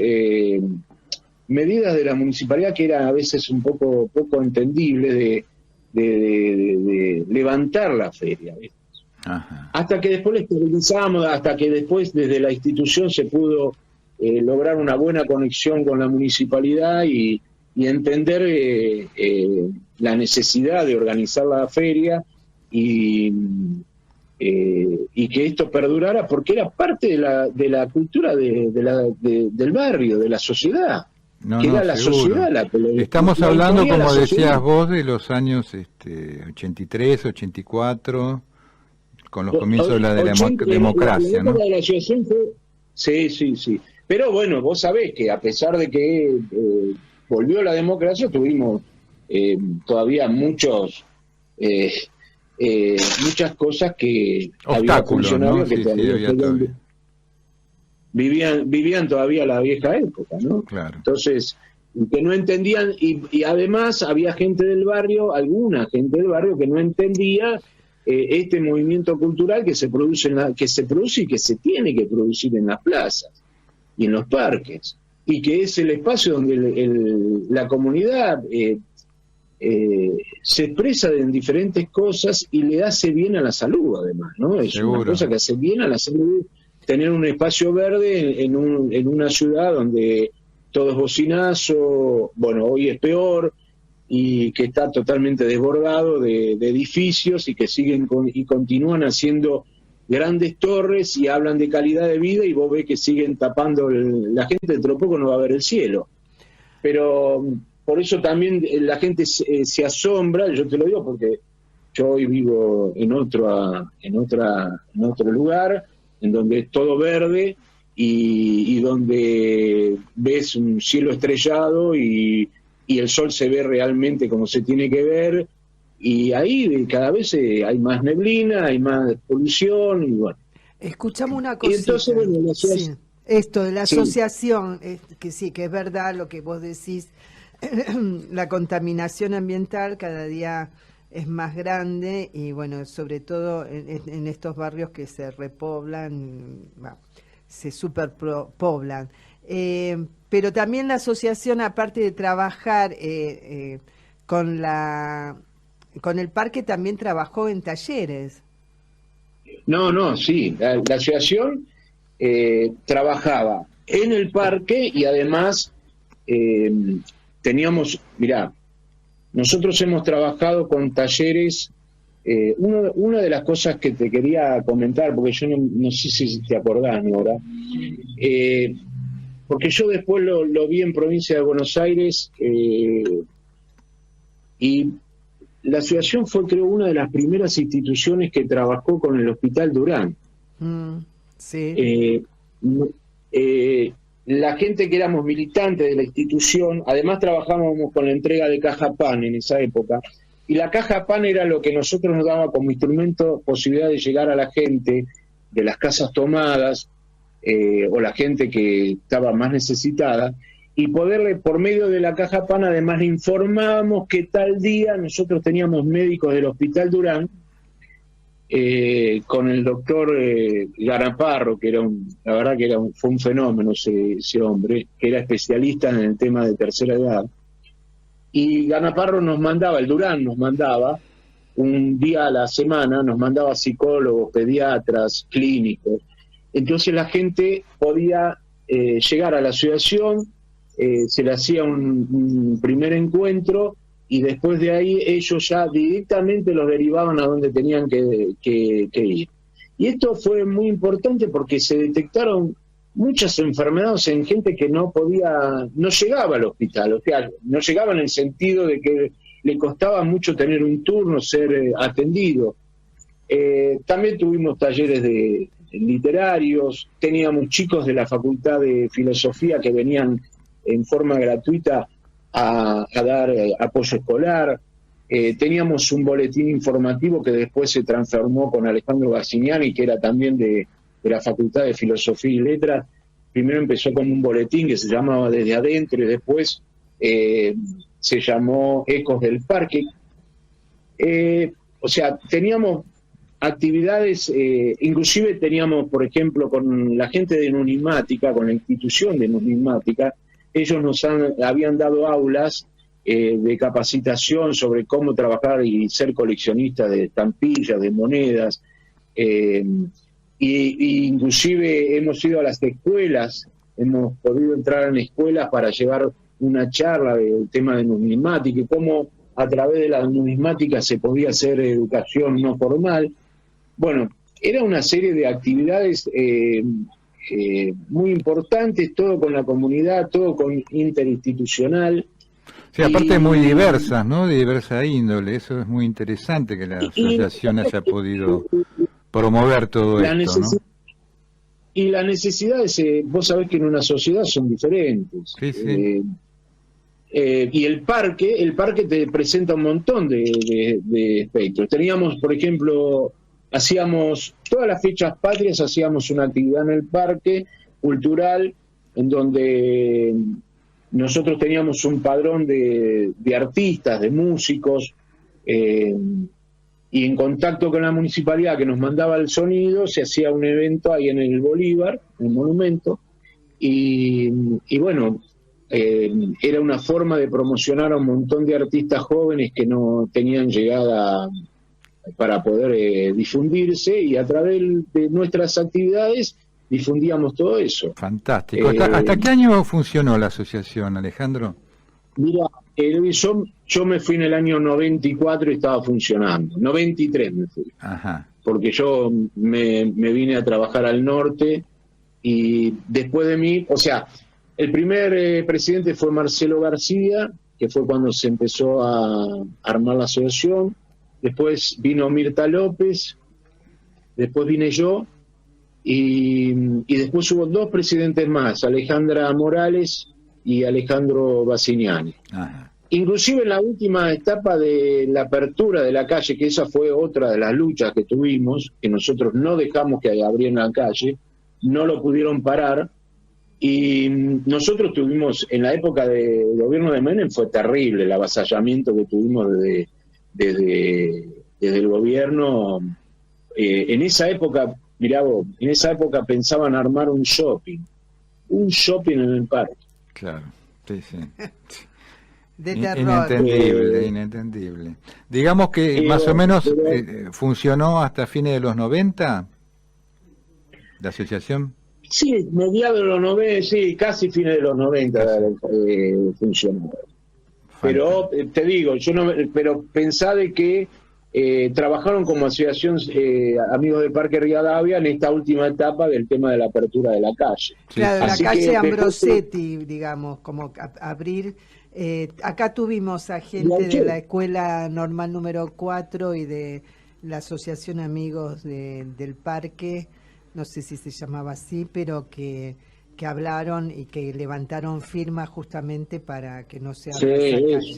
medidas de la municipalidad que eran a veces un poco entendibles de levantar la feria, ¿viste? Ajá. Hasta que después la estabilizamos, hasta que después desde la institución se pudo lograr una buena conexión con la municipalidad y entender la necesidad de organizar la feria y que esto perdurara, porque era parte de la cultura del barrio, de la sociedad. La sociedad la que estamos hablando, como decías vos, de los años 83, 84, con los comienzos de la democracia, ¿no? La asociación fue, sí. Pero bueno, vos sabés que a pesar de que volvió la democracia, tuvimos todavía muchas cosas que obstáculos, ¿no? Sí, todavía. Vivían todavía la vieja época, ¿no? Claro. Entonces, que no entendían, y además había gente del barrio, alguna gente del barrio que no entendía este movimiento cultural que se produce y que se tiene que producir en las plazas y en los parques, y que es el espacio donde la comunidad se expresa en diferentes cosas y le hace bien a la salud, además, ¿no? Es una cosa que hace bien a la salud, tener un espacio verde en una ciudad donde todo es bocinazo, bueno, hoy es peor, y que está totalmente desbordado de edificios y que siguen y continúan haciendo grandes torres y hablan de calidad de vida, y vos ves que siguen tapando la gente, dentro de poco no va a ver el cielo. Pero por eso también la gente se asombra, yo te lo digo porque yo hoy vivo en otro lugar, en donde es todo verde y donde ves un cielo estrellado y el sol se ve realmente como se tiene que ver, y ahí cada vez hay más neblina, hay más polución, y bueno. Escuchamos una cosita. Entonces, bueno, esto de la asociación, que sí, que es verdad lo que vos decís, la contaminación ambiental cada día es más grande, y bueno, sobre todo en estos barrios que se repoblan, se superpoblan. Pero también la asociación, aparte de trabajar con el parque, también trabajó en talleres. Sí, la asociación trabajaba en el parque, y además nosotros hemos trabajado con talleres. Una de las cosas que te quería comentar, porque yo no sé si te acordás, Nora, porque yo después lo vi en provincia de Buenos Aires, y la asociación fue, creo, una de las primeras instituciones que trabajó con el Hospital Durán. Sí. La gente que éramos militantes de la institución, además trabajábamos con la entrega de caja pan en esa época, y la caja pan era lo que nosotros nos daba como instrumento posibilidad de llegar a la gente de las casas tomadas, o la gente que estaba más necesitada, y poderle, por medio de la caja pan, además le informábamos que tal día nosotros teníamos médicos del Hospital Durán, con el doctor Ganaparro, que era la verdad que fue un fenómeno ese hombre, que era especialista en el tema de tercera edad, y Ganaparro el Durán nos mandaba un día a la semana, nos mandaba psicólogos, pediatras, clínicos. Entonces la gente podía llegar a la asociación, se le hacía un primer encuentro, y después de ahí ellos ya directamente los derivaban a donde tenían que ir. Y esto fue muy importante porque se detectaron muchas enfermedades en gente que no llegaba al hospital, o sea, no llegaba en el sentido de que le costaba mucho tener un turno, ser atendido. También tuvimos talleres literarios, teníamos chicos de la Facultad de Filosofía que venían en forma gratuita a dar apoyo escolar. Teníamos un boletín informativo que después se transformó con Alejandro Bassignani, que era también de la Facultad de Filosofía y Letras. Primero empezó con un boletín que se llamaba Desde Adentro, y después se llamó Ecos del Parque. O sea, teníamos actividades, inclusive teníamos, por ejemplo, con la gente de Numismática, con la institución de Numismática, ellos nos habían dado aulas de capacitación sobre cómo trabajar y ser coleccionista de estampillas, de monedas, y inclusive hemos ido a las escuelas, hemos podido entrar en escuelas para llevar una charla del tema de numismática y cómo a través de la numismática se podía hacer educación no formal. Bueno, era una serie de actividades muy importantes, todo con la comunidad, todo con interinstitucional. Sí, aparte muy diversas, ¿no? De diversa índole. Eso es muy interesante que la asociación haya podido promover todo esto, ¿no? Y las necesidades, vos sabés que en una sociedad son diferentes. Sí, sí. Y el parque te presenta un montón de espectros. Teníamos, por ejemplo, hacíamos todas las fechas patrias, hacíamos una actividad en el parque cultural, en donde nosotros teníamos un padrón de artistas, de músicos, y en contacto con la municipalidad que nos mandaba el sonido, se hacía un evento ahí en el Bolívar, en el monumento, y bueno, era una forma de promocionar a un montón de artistas jóvenes que no tenían llegada para poder difundirse, y a través de nuestras actividades difundíamos todo eso. Fantástico. ¿Hasta qué año funcionó la asociación, Alejandro? Mira, yo me fui en el año 94 y estaba funcionando. 93 me fui. Ajá. Porque yo me vine a trabajar al norte, y después de mí, o sea, el primer presidente fue Marcelo García, que fue cuando se empezó a armar la asociación. Después vino Mirta López, después vine yo, y después hubo dos presidentes más, Alejandra Morales y Alejandro Bassignani. Ajá. Inclusive en la última etapa de la apertura de la calle, que esa fue otra de las luchas que tuvimos, que nosotros no dejamos que abrieran la calle, no lo pudieron parar, y nosotros tuvimos, en la época del gobierno de Menem, fue terrible el avasallamiento que tuvimos desde el gobierno. En esa época, mirá vos, en esa época pensaban armar un shopping en el parque. Claro, sí, sí. De terror. Inentendible. Digamos que más o menos funcionó hasta fines de los 90, la asociación. Sí, mediados de los 90, sí, casi fines de los 90 funcionó. Pero te digo, pero pensá de que trabajaron como asociación Amigos del Parque Rivadavia en esta última etapa del tema de la apertura de la calle. Claro, Así la calle que Ambrosetti, digamos, como abrir. Acá tuvimos a gente de la Escuela Normal número 4 y de la Asociación Amigos del Parque, no sé si se llamaba así, pero que hablaron y que levantaron firmas justamente para que no se abra esa calle.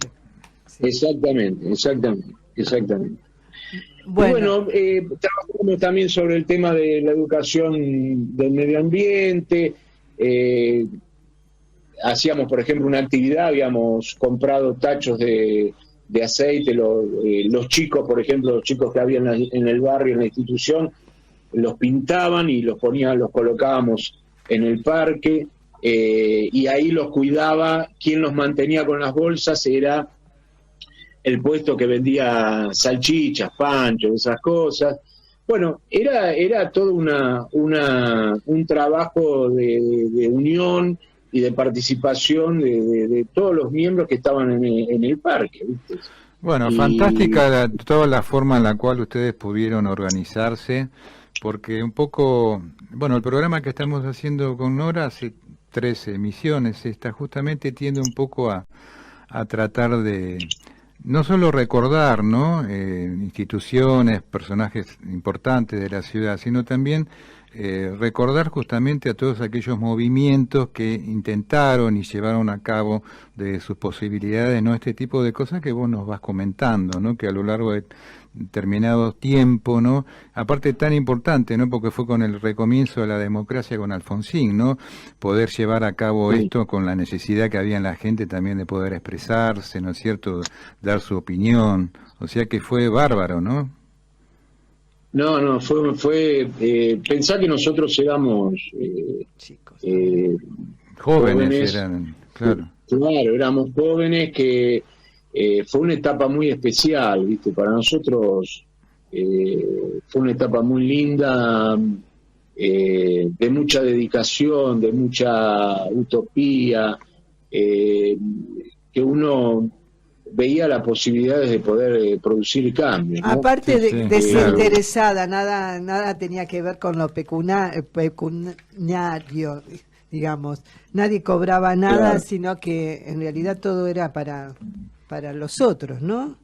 Exactamente. Bueno, Trabajamos también sobre el tema de la educación del medio ambiente. Hacíamos, por ejemplo, una actividad, habíamos comprado tachos de aceite, los chicos, por ejemplo, los chicos que había en el barrio, en la institución, los pintaban y los colocábamos en el parque, y ahí los cuidaba. Quien los mantenía con las bolsas era el puesto que vendía salchichas, panchos, esas cosas. Bueno, era todo un trabajo de unión y de participación de todos los miembros que estaban en el parque, ¿viste? Bueno, fantástica toda la forma en la cual ustedes pudieron organizarse, porque un poco, bueno, el programa que estamos haciendo con Nora hace 13 emisiones, justamente tiende un poco a tratar de no solo recordar, ¿no? Instituciones, personajes importantes de la ciudad, sino también recordar justamente a todos aquellos movimientos que intentaron y llevaron a cabo de sus posibilidades, ¿no? Este tipo de cosas que vos nos vas comentando, ¿no? Que a lo largo de determinado tiempo, ¿no? Aparte tan importante, ¿no? Porque fue con el recomienzo de la democracia con Alfonsín, ¿no? Poder llevar a cabo esto con la necesidad que había en la gente también de poder expresarse, ¿no es cierto? Dar su opinión. O sea que fue bárbaro, ¿no? No, fue pensar que nosotros éramos chicos. Jóvenes eran, claro. Claro, éramos jóvenes, que fue una etapa muy especial, ¿viste? Para nosotros fue una etapa muy linda, de mucha dedicación, de mucha utopía, que uno veía las posibilidades de poder producir cambios, ¿no? Aparte Sí, sí, desinteresada, nada tenía que ver con lo pecuniario, digamos. Nadie cobraba nada, Claro. sino que en realidad todo era para los otros, ¿no?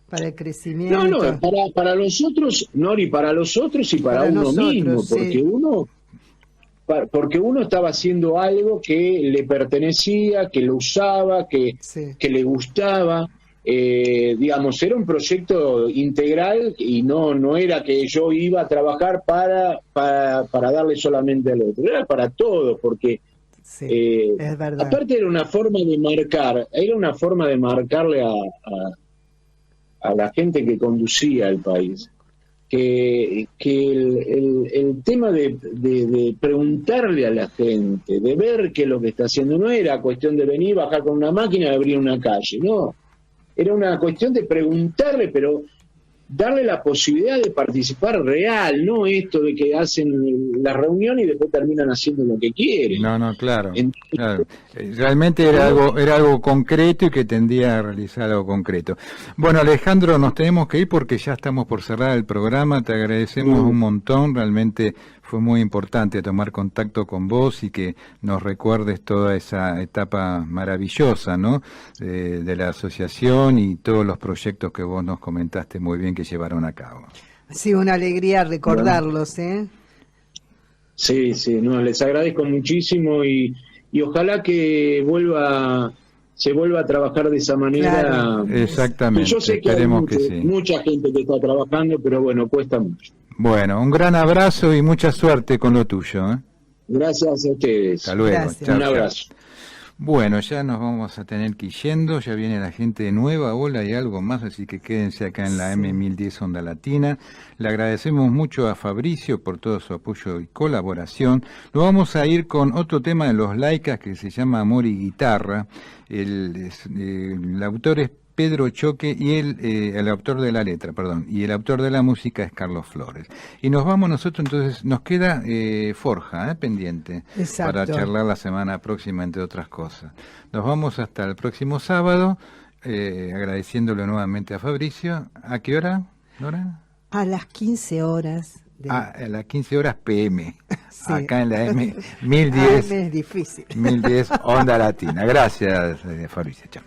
Para el crecimiento. No, para los otros, Nori, para los otros y para uno nosotros, mismo, sí. porque uno estaba haciendo algo que le pertenecía, que lo usaba, que le gustaba. Digamos, era un proyecto integral y no era que yo iba a trabajar para darle solamente al otro, era para todos, porque es verdad. aparte era una forma de marcarle a la gente que conducía el país, que el tema de preguntarle a la gente, de ver qué es lo que está haciendo, no era cuestión de venir, bajar con una máquina y abrir una calle, no, era una cuestión de preguntarle, pero darle la posibilidad de participar real, no esto de que hacen la reunión y después terminan haciendo lo que quieren. No, claro. Claro. Realmente era algo concreto y que tendía a realizar algo concreto. Bueno, Alejandro, nos tenemos que ir porque ya estamos por cerrar el programa. Te agradecemos un montón. Realmente fue muy importante tomar contacto con vos y que nos recuerdes toda esa etapa maravillosa, ¿no? De la asociación y todos los proyectos que vos nos comentaste muy bien que llevaron a cabo. Sí, una alegría recordarlos, ¿eh? Sí, no, les agradezco muchísimo y ojalá que se vuelva a trabajar de esa manera. Claro. Exactamente. Yo sé que hay que sí. mucha gente que está trabajando, pero bueno, cuesta mucho. Bueno, un gran abrazo y mucha suerte con lo tuyo, ¿eh? Gracias a ustedes. Hasta luego. Gracias. Chau, Un chau. abrazo. Bueno, ya nos vamos a tener que ir yendo, ya viene la gente nueva, hola y algo más, así que quédense acá en la M1010 Onda Latina. Le agradecemos mucho a Fabricio por todo su apoyo y colaboración. Nos vamos a ir con otro tema de los Laicas que se llama Amor y Guitarra. El autor es Pedro Choque y el autor de la letra, y el autor de la música es Carlos Flores. Y nos vamos nosotros, entonces nos queda Forja, pendiente, Exacto. para charlar la semana próxima, entre otras cosas. Nos vamos hasta el próximo sábado, agradeciéndole nuevamente a Fabricio. ¿A qué hora, Nora? A las 15 horas. A las 15 horas PM, Sí. acá en la M1010, Es difícil. 1010 Onda Latina. Gracias, Fabricio. Chao.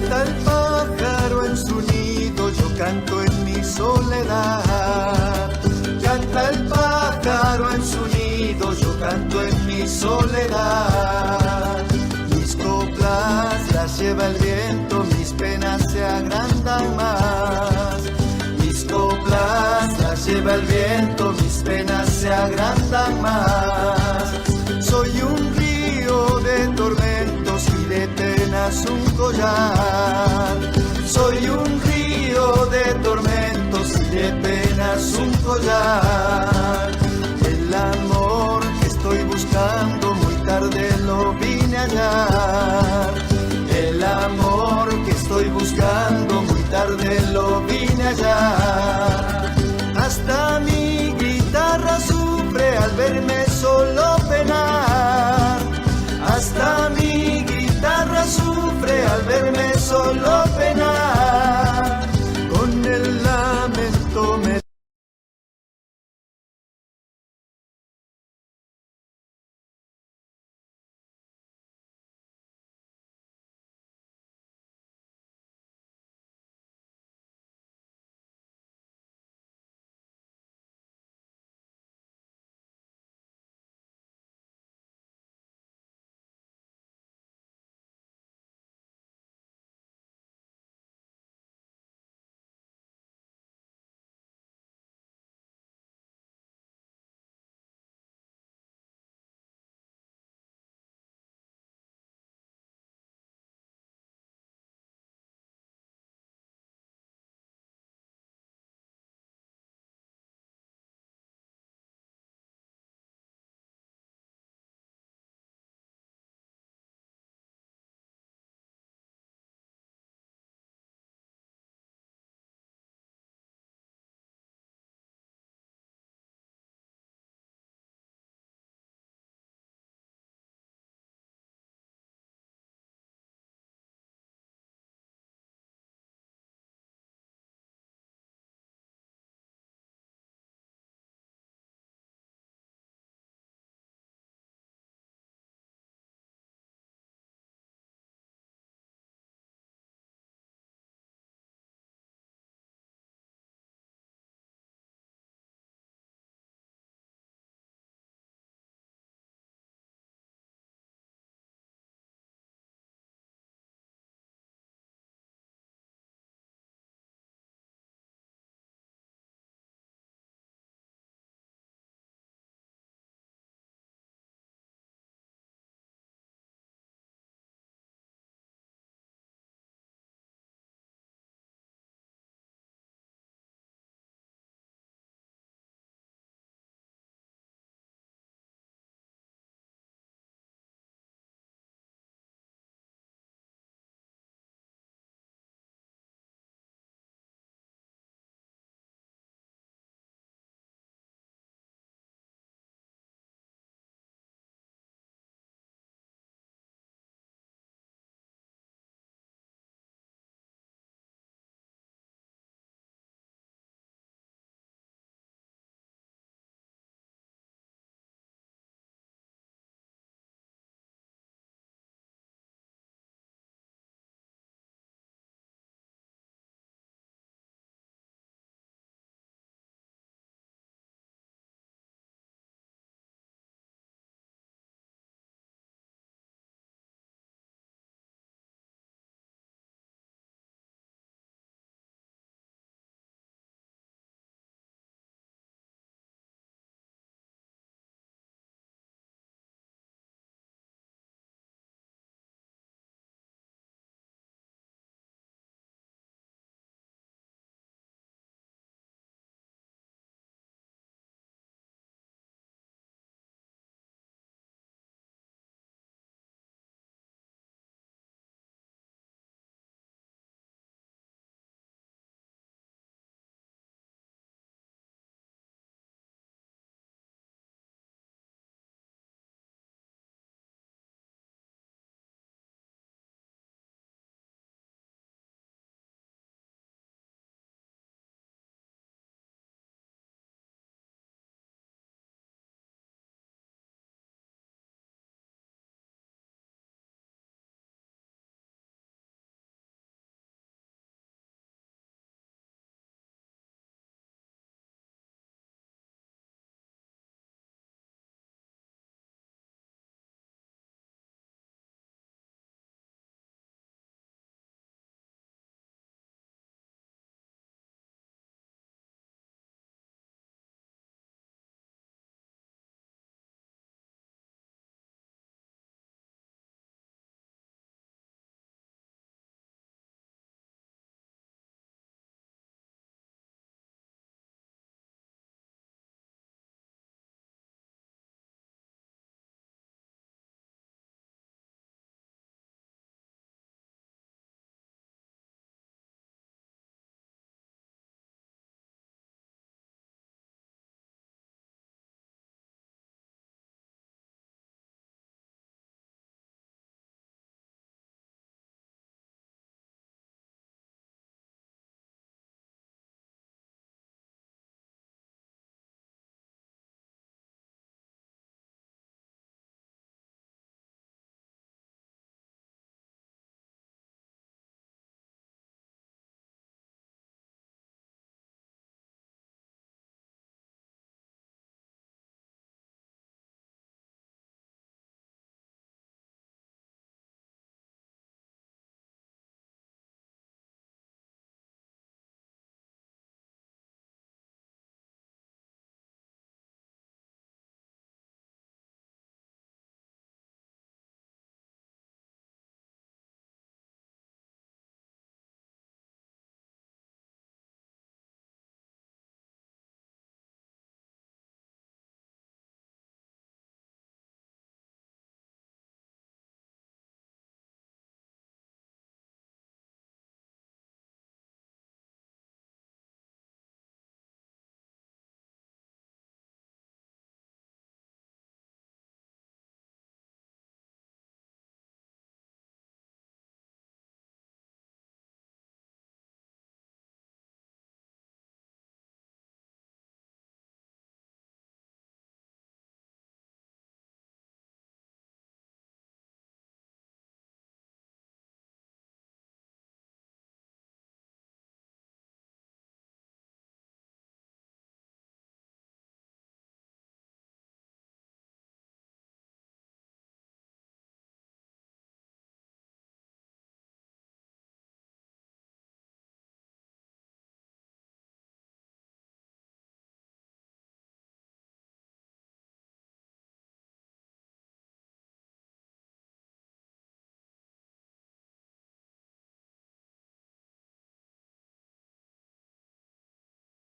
Canta el pájaro en su nido, yo canto en mi soledad. Canta el pájaro en su nido, yo canto en mi soledad. Mis coplas las lleva el viento, mis penas se agrandan más. Mis coplas las lleva el viento, mis penas se agrandan más. Soy un río de tormentos y de penas un collar.